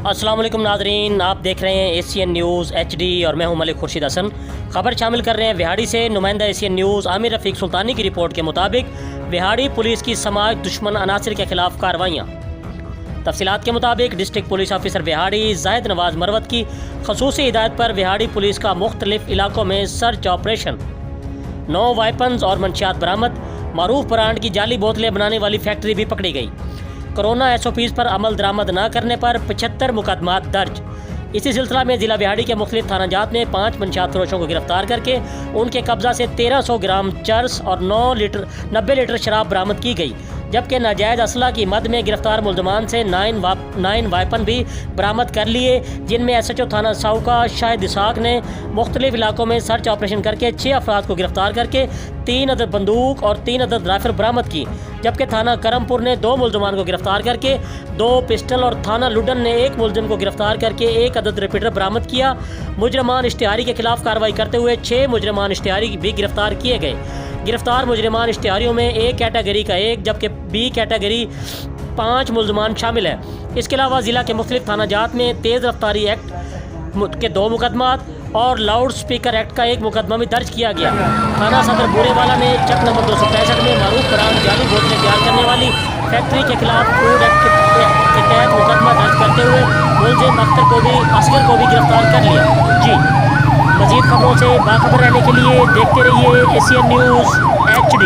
अस्सलाम वालेकुम नाजरीन, आप देख रहे हैं एशियन न्यूज़ HD और मैं हूं मलिक खुर्शीद हसन। खबर शामिल कर रहे हैं विहाड़ी से। नुमाइंदा एशियन न्यूज़ आमिर रफ़ीक सुल्तानी की रिपोर्ट के मुताबिक विहाड़ी पुलिस की समाज दुश्मन अनासर के खिलाफ कार्रवाइयाँ। तफसीलात के मुताबिक district police officer Vehari Zahid Nawaz Marwat की खसूसी हिदायत पर विहाड़ी पुलिस का मुख्तलिफ इलाकों में सर्च ऑपरेशन। 9 वाइपन्स और मंशियात बरामद। मारूफ ब्रांड की जाली बोतलें बनाने वाली फैक्ट्री भी पकड़ी गई। कोरोना SOPs पर अमल दरामद न करने पर 75 मुकदमात दर्ज। इसी सिलसिला में ज़िला विहाड़ी के मुख्तलिफ थाना जात में 5 मंशियात फरोशों को गिरफ्तार करके उनके कब्जा से 1300 ग्राम चर्स और 90 लीटर शराब बरामद की गई, जबकि नाजायज़ असला की मद में गिरफ्तार मुलजमान से 9 वाइपन भी बरामद कर लिए, जिनमें SHO थाना साउका शाहिद इसाक ने मुख्तलिफ इलाकों में सर्च ऑपरेशन करके 6 अफराद को गिरफ्तार करके 3 अदद बंदूक और 3 अदद राइफल बरामद की, जबकि थाना करमपुर ने 2 मुलजमान को गिरफ्तार करके 2 पिस्टल और थाना लुडन ने 1 मुलजिम को गिरफ्तार करके 1 अदद रिपीटर बरामद किया। मुजरमान इश्तिहारी के खिलाफ कार्रवाई करते हुए 6 मुजरमान इश्तिहारी भी गिरफ्तार किए गए। गिरफ्तार मुजरमान इश्तिहारियों में A कैटेगरी का 1 जबकि B कैटेगरी 5 मुलजमान शामिल है। इसके अलावा ज़िला के मुख्तलिफ थाना जात में तेज़ रफ्तारी एक्ट के 2 मुकदमात और लाउड स्पीकर एक्ट का 1 मुकदमा भी दर्ज किया गया। थाना सदर बुरेवाला में चक नंबर 265 में मारूफ ब्रांड जाली बोतलें तैयार करने वाली फैक्ट्री के खिलाफ फूड एक्ट के तहत मुकदमा दर्ज करते हुए मुलजिम असगर को भी गिरफ्तार कर लिया। जी, मज़ीद खबरों से बाखबर रहने के लिए देखते रहिए एशियन न्यूज़ HD।